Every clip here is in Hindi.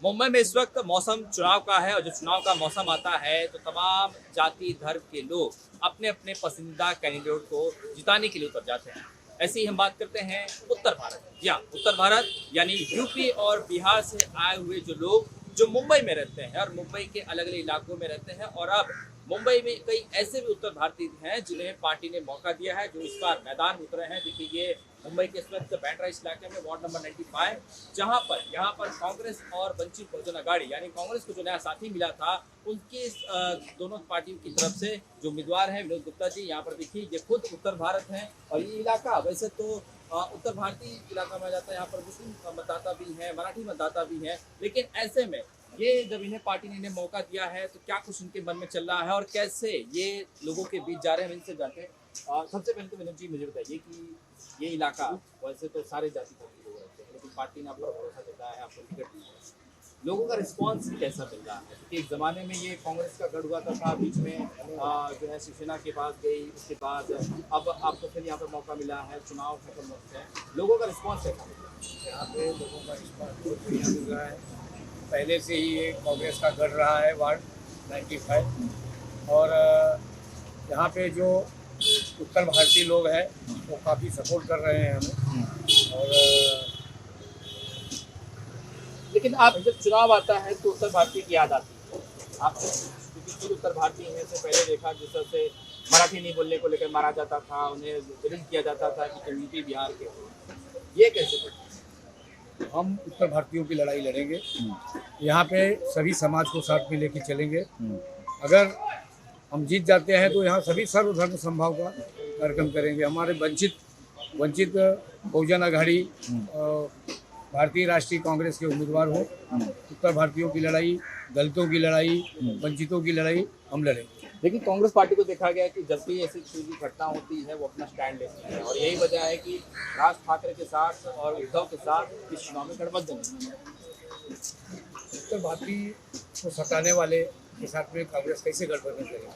मुंबई में इस वक्त मौसम चुनाव का है और जब चुनाव का मौसम आता है तो तमाम जाति धर्म के लोग अपने अपने पसंदीदा कैंडिडेट को जिताने के लिए उतर जाते हैं। ऐसे ही हम बात करते हैं उत्तर भारत की। हाँ, उत्तर भारत यानी यूपी और बिहार से आए हुए जो लोग जो मुंबई में रहते हैं और मुंबई के अलग अलग इलाकों में रहते हैं और अब मुंबई में कई ऐसे भी उत्तर भारतीय हैं जिन्हें पार्टी ने मौका दिया है, जो इस बार मैदान में उतरे हैं। देखिए, ये मुंबई के इस वक्त बैंड्रा इलाके में वार्ड नंबर 95, जहां पर यहाँ पर कांग्रेस और वंचित बहुजन अघाड़ी यानी कांग्रेस को जो नया साथी मिला था उनके दोनों पार्टियों की तरफ से जो उम्मीदवार हैं विनोद गुप्ता जी, यहाँ पर देखिए ये खुद उत्तर भारत हैं। और ये इलाका वैसे तो उत्तर भारतीय इलाका में जाता है, यहाँ पर मुस्लिम मतदाता भी हैं, मराठी मतदाता भी हैं, लेकिन ऐसे में ये जब इन्हें पार्टी ने इन्हें मौका दिया है तो क्या कुछ उनके मन में चल रहा है और कैसे ये लोगों के बीच जा रहे हैं, इनसे जाके सबसे पहले तो विनोद जी मुझे बताइए कि ये इलाका वैसे तो सारे जाति धर्म के लोग रहते हैं, लेकिन पार्टी ने आपको भरोसा दिलाया है, आपको टिकट दी है, लोगों का रिस्पांस कैसा मिल रहा है? क्योंकि एक ज़माने में ये कांग्रेस का गढ़ हुआ था, बीच में जो है शिवसेना के पास गई, उसके बाद अब आपको फिर यहाँ पर मौका मिला है, चुनाव खत्म होते हैं, लोगों का रिस्पांस कैसा मिल रहा है? यहाँ पे लोगों का रिस्पांस बहुत बढ़िया मिल रहा है। पहले से ही ये कांग्रेस का गढ़ रहा है वार्ड 95 और यहाँ पे जो उत्तर भारतीय लोग हैं वो काफ़ी सपोर्ट कर रहे हैं हमें। और लेकिन आप जब चुनाव आता है तो उत्तर भारतीय की याद आती है आपको, क्योंकि खुद उत्तर भारतीय हैं, से पहले देखा जिस तरह से मराठी नहीं बोलने को लेकर मारा जाता था, उन्हें विरोध किया जाता था कि तुम यूपी बिहार के हो, ये कैसे थे? हम उत्तर भारतीयों की लड़ाई लड़ेंगे, यहाँ पे सभी समाज को साथ में लेके चलेंगे। अगर हम जीत जाते हैं तो यहाँ सभी सर्वधर्म समभाव का कार्यक्रम करेंगे। हमारे वंचित बहुजन अघाड़ी भारतीय राष्ट्रीय कांग्रेस के उम्मीदवार हो, उत्तर भारतीयों की लड़ाई, दलितों की लड़ाई, वंचितों की लड़ाई हम लड़ेंगे। लेकिन कांग्रेस पार्टी को देखा गया कि जब भी ऐसी चीज़ की घटना होती है वो अपना स्टैंड लेती है और यही वजह है कि राज ठाकरे के साथ और उद्धव के साथ इस चुनाव में गठबंधन है। उत्तर भारतीय को सताने वाले के साथ में कांग्रेस कैसे गठबंधन करेगी?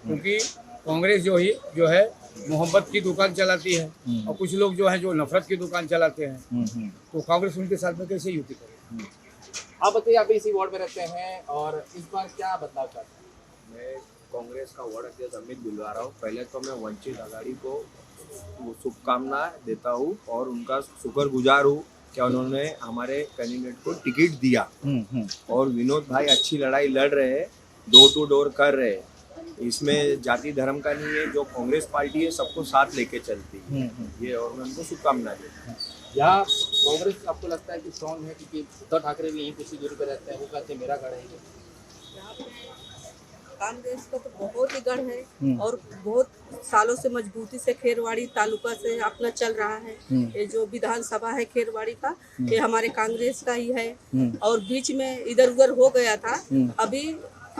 क्योंकि कांग्रेस जो है मोहब्बत की दुकान चलाती है और कुछ लोग जो है जो नफरत की दुकान चलाते हैं, तो कांग्रेस उनके साथ में कैसे युति करेगी? आप बताइए, आप इसी वार्ड में रहते हैं और इस बार क्या बदलाव चाहते हैं? मैं कांग्रेस का वार्ड अध्यक्ष अमित बुलवा रहा हूँ। पहले तो मैं वंचित अघाड़ी को शुभकामना देता हूँ और उनका शुक्रगुजार हूँ कि उन्होंने हमारे कैंडिडेट को टिकट दिया और विनोद भाई अच्छी लड़ाई लड़ रहे हैं, डोर टू डोर कर रहे हैं। इसमें जाति धर्म का नहीं है, जो कांग्रेस पार्टी है सबको साथ लेके चलती है ये, और मैं उनको शुभकामना देता हूँ। यहाँ कांग्रेस आपको लगता है कि स्ट्रॉन्ग है, क्योंकि उद्धव ठाकरे भी यहीं कुछ ही दूरी पर रहते हैं, वो कहते हैं मेरा गढ़ है ये। यहाँ पे कांग्रेस का तो बहुत ही गढ़ है और बहुत सालों से मजबूती से खेरवाड़ी तालुका से अपना चल रहा है। ये जो विधानसभा है खेरवाड़ी का, ये हमारे कांग्रेस का ही है और बीच में इधर उधर हो गया था,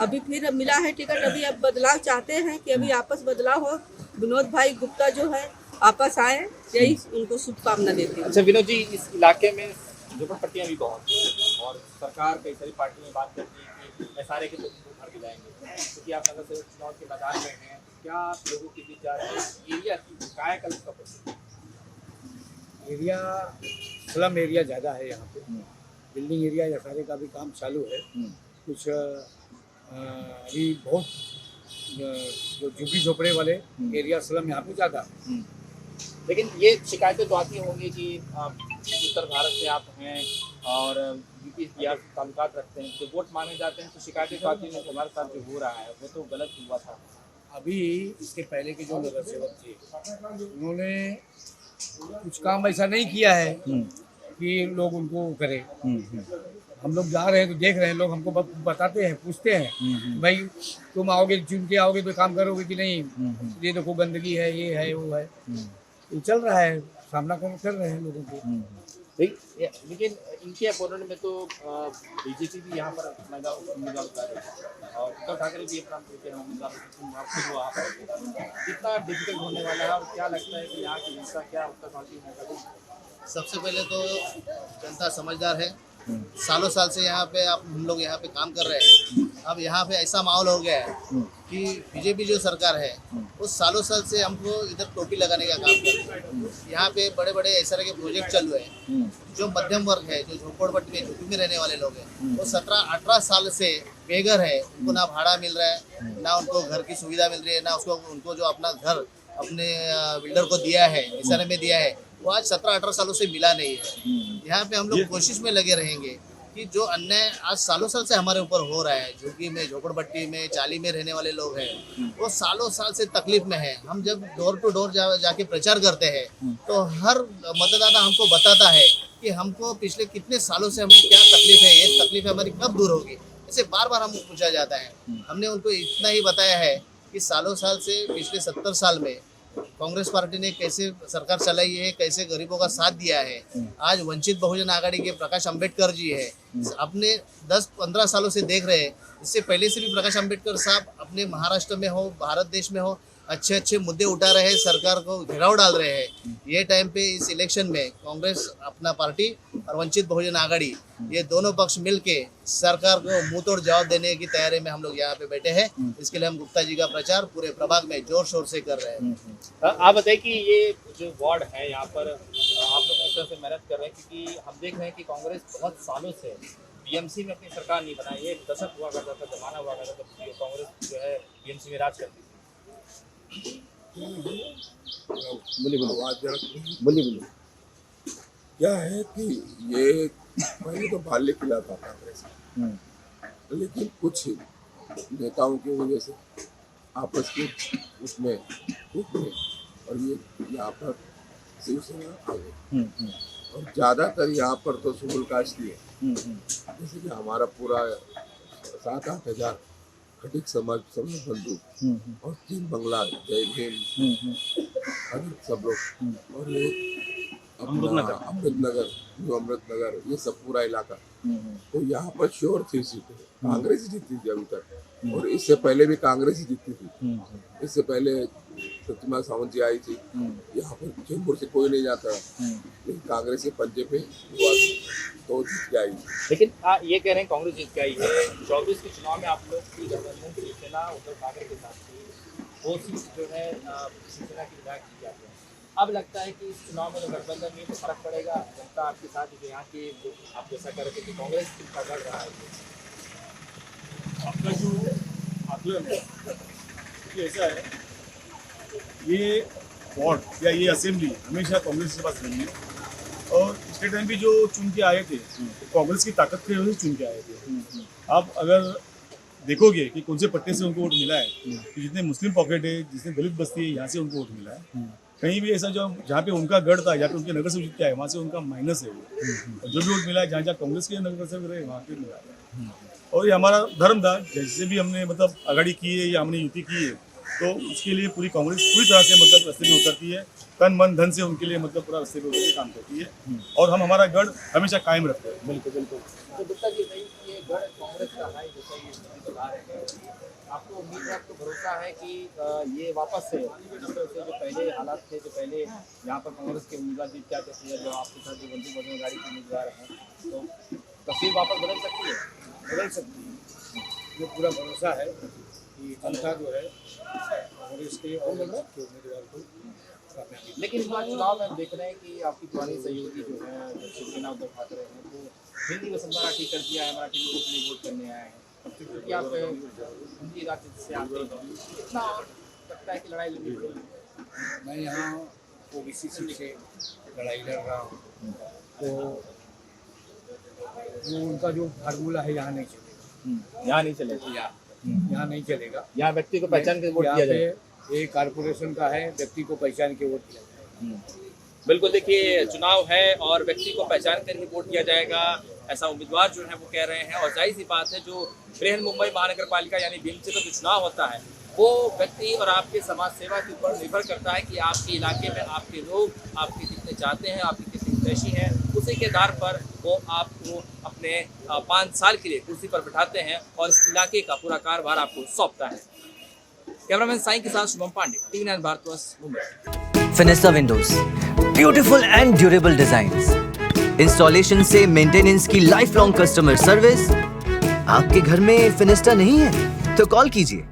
अभी फिर मिला है टिकट। अभी अब बदलाव चाहते हैं कि अभी आपस बदलाव हो, विनोद भाई गुप्ता जो है आपस आए, यही उनको शुभकामना देती हूँ। अच्छा विनोद जी, इस इलाके में झोपड़पट्टियाँ भी बहुत हैं और सरकार कई सारी पार्टी में बात करती है कि सारे के तो भर के जाएंगे, क्योंकि आप नगर सेवक चुनाव के मैदान में हैं, क्या आप लोगों के बीच जा रहे हैं? एरिया की कायाकल्प का प्रश्न, एरिया स्लम एरिया ज़्यादा है यहाँ पे, बिल्डिंग एरिया या सारे का भी काम चालू है। कुछ अभी बहुत जो झुग्गी झोपड़े वाले एरिया स्लम यहाँ पे ज़्यादा है। लेकिन ये शिकायतें तो आती होंगी कि उत्तर भारत से आप हैं और यूपी बिहार से ताल्लुकात रखते हैं, तो वोट मांगे जाते हैं तो शिकायतें तो आती हैं कि हमारे साथ जो हो रहा है वो तो गलत हुआ था। अभी इसके पहले के जो नगर सेवक थे उन्होंने कुछ काम ऐसा नहीं किया है कि लोग उनको करें। हम लोग जा रहे हैं तो देख रहे हैं, लोग हमको बताते हैं, पूछते हैं भाई तुम आओगे, चुन के आओगे तो काम करोगे कि नहीं, ये देखो गंदगी है, ये है वो है, ये चल रहा है, सामना कर रहे हैं लोगों को। लेकिन इनके अपोनेंट में तो बीजेपी भी यहाँ पर उम्मीदवार उतार रही है और उद्धव ठाकरे भी अपना उम्मीदवार कितना डिफिकल्ट होने वाला है और क्या लगता है कि यहाँ की जनता क्या उत्तर भारतीय होगा? सबसे पहले तो जनता समझदार है, सालों साल से यहाँ पे आप हम लोग यहाँ पे काम कर रहे हैं। अब यहाँ पे ऐसा माहौल हो गया है कि बीजेपी जो सरकार है वो सालों साल से हमको इधर टोपी लगाने का काम कर रही है। यहाँ पे बड़े बड़े ऐसे तरह के प्रोजेक्ट चल रहे हैं। जो मध्यम वर्ग है, जो झोपड़पट्टी में झुग्गी में रहने वाले लोग हैं, वो 17-18 साल से बेघर है। उनको ना भाड़ा मिल रहा है, ना उनको घर की सुविधा मिल रही है, ना उनको जो अपना घर अपने बिल्डर को दिया है, इशारे में दिया है, वो आज 17-18 सालों से मिला नहीं है। यहाँ पे हम लोग कोशिश में लगे रहेंगे कि जो अन्याय आज सालों साल से हमारे ऊपर हो रहा है, झुग्गी में, झोपड़पट्टी में, चाली में रहने वाले लोग हैं, वो सालों साल से तकलीफ में है। हम जब डोर टू डोर जाके प्रचार करते हैं तो हर मतदाता हमको बताता है कि हमको पिछले कितने सालों से हमको क्या तकलीफ है, ये तकलीफ हमारी कब दूर होगी, ऐसे बार बार हमको पूछा जाता है। हमने उनको इतना ही बताया है कि सालों साल से पिछले 70 साल में कांग्रेस पार्टी ने कैसे सरकार चलाई है, कैसे गरीबों का साथ दिया है। आज वंचित बहुजन आघाड़ी के प्रकाश अंबेडकर जी है, अपने 10-15 सालों से देख रहे हैं। इससे पहले से भी प्रकाश अंबेडकर साहब अपने महाराष्ट्र में हो, भारत देश में हो, अच्छे अच्छे मुद्दे उठा रहे हैं, सरकार को घेराव डाल रहे हैं। ये टाइम पे इस इलेक्शन में कांग्रेस अपना पार्टी और वंचित बहुजन आघाड़ी ये दोनों पक्ष मिलके सरकार को मुंह तोड़ जवाब देने की तैयारी में हम लोग यहाँ पे बैठे हैं। इसके लिए हम गुप्ता जी का प्रचार पूरे प्रभाग में जोर शोर से कर रहे हैं। आप बताइए कि ये जो वार्ड है यहाँ पर आप लोग इस तरह से मेहनत कर रहे हैं, क्योंकि हम देख रहे हैं कि कांग्रेस बहुत सालों से बीएमसी में अपनी सरकार नहीं बनाई। एक दशक हुआ करता था, जमाना हुआ करता था, तो कांग्रेस जो है बीएमसी में राज करती थी। बोलिए। क्या है कि ये पहले तो बाल्य किला था कांग्रेस, लेकिन कुछ नेताओं की वजह से आपस के उसमें टूट गए और ये यहाँ पर शिवसेना आ गई। और ज़्यादातर यहाँ पर तो सुबुल काश्ती है, जैसे कि हमारा पूरा 7-8 हजार खटिक समाज बंधु और 3 बंगला, जय भीम, सब लोग, और ये अमृतनगर, ये सब पूरा इलाका। तो यहाँ पर श्योर थी सीटें, कांग्रेस ही जीतती थी अभी तक, और इससे पहले भी कांग्रेस ही जीतती थी। इससे पहले प्रतिमा सावंत जी आई थी, यहाँ पर चेंबूर से कोई नहीं जाता, लेकिन कांग्रेस के पंजे पे तो जीत के आई। लेकिन ये कह रहे हैं कांग्रेस जीत के आई है। 24 के चुनाव में आप लोग की गठबंधन शिवसेना उद्धव ठाकरे के साथ थी, वो सीट जो है शिवसेना की विधायक की जाती है। अब लगता है कि इस चुनाव में गठबंधन में तो फर्क पड़ेगा, जनता आपके साथ जो यहाँ के जो आप जैसा कर रहे थे कि कांग्रेस का बढ़ रहा है। आपका जो आकलन है कि ऐसा है, ये वार्ड या ये असेंबली हमेशा कांग्रेस के पास रही है, और पिछले टाइम भी जो चुन के आए थे कांग्रेस की ताकत की वजह से चुन के आए थे। आप अगर देखोगे कि कौन से पट्टे से उनको वोट मिला है, कि जितने मुस्लिम पॉकेट है, जितने दलित बस्ती है, यहाँ से उनको वोट मिला है। कहीं भी ऐसा जो जहाँ पे उनका गढ़ था, जहाँ पे उनके नगर से जीत के आए, वहाँ से उनका माइनस है वो। और जो भी वोट मिला है, जहाँ जहाँ कांग्रेस के नगर से रहे, वहाँ पे मिला है। और ये हमारा धर्म था, जैसे भी हमने मतलब आगाड़ी की है या हमने युति की है, तो उसके लिए पूरी कांग्रेस पूरी तरह से मतलब रास्ते में उतरती है, तन मन धन से उनके लिए मतलब पूरा रास्ते में उतर के काम करती है, और हम हमारा गढ़ हमेशा कायम रखते हैं। बिल्कुल बिल्कुल। तो गुप्ता जी, ये गढ़ कांग्रेस का है, जैसा ये स्थिति बता रहे हैं, आपको उम्मीद है, आपको भरोसा है कि ये वापस से जिस तरह से जो पहले हालात थे, जो पहले यहाँ पर कांग्रेस के उम्मीदवार जीत जाते थे, जो आपके साथ जो वंचित बहुजन आघाड़ी के उम्मीदवार हैं, तो तस्वीर वापस बदल सकती है? बदल सकती है। ये पूरा भरोसा है कि जनता जो है कांग्रेस के और के उम्मीदवार को कामयाबी। लेकिन इस बार चुनाव में हम देख रहे हैं कि आपकी पुरानी सहयोगी जो है, जो शिवसेना उद्धव ठाकरे हैं, वो हिंदी में मराठी कर दिया है, मराठी लोगों के लिए वोट करने आए हैं, क्योंकि आप हिंदी राज्य से आते हैं। कितना लगता है कि लड़ाई लड़नी पड़ेगी? मैं यहाँ ओबीसी सीट से लड़ाई लड़ रहा हूँ, तो वो उनका जो फार्मूला है यहाँ नहीं चलेगा। यहाँ नहीं चलेगा, यहाँ नहीं चलेगा। यहाँ व्यक्ति को पहचान के वोट दिया जाए। ये कारपोरेशन का है, व्यक्ति को पहचान के वोट दिया जाएगा। बिल्कुल, देखिए चुनाव है और व्यक्ति को पहचान कर ही वोट दिया जाएगा, ऐसा उम्मीदवार जो है वो कह रहे हैं। और जाहिर सी बात है, जो बृहन मुंबई महानगर पालिका यानी बीएमसी का जो चुनाव होता है, वो व्यक्ति और आपके समाज सेवा के ऊपर निर्भर करता है कि आपके इलाके में आपके लोग आपके कितने चाहते हैं, आपकी कितनी हितैषी हैं। उसी के आधार पर वो आपको अपने 5 साल के लिए कुर्सी पर बिठाते हैं और इस इलाके का पूरा कारभार आपको सौंपता है। कैमरामैन साईं के साथ Shubham Pandey, TV9 Bharatvarsh, Mumbai. Fenesta Windows, beautiful and durable designs, installation से मेंटेनेंस की लाइफ लॉन्ग कस्टमर सर्विस। आपके घर में फिनेस्टा नहीं है तो कॉल कीजिए।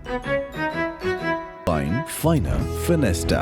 Finer Finesta.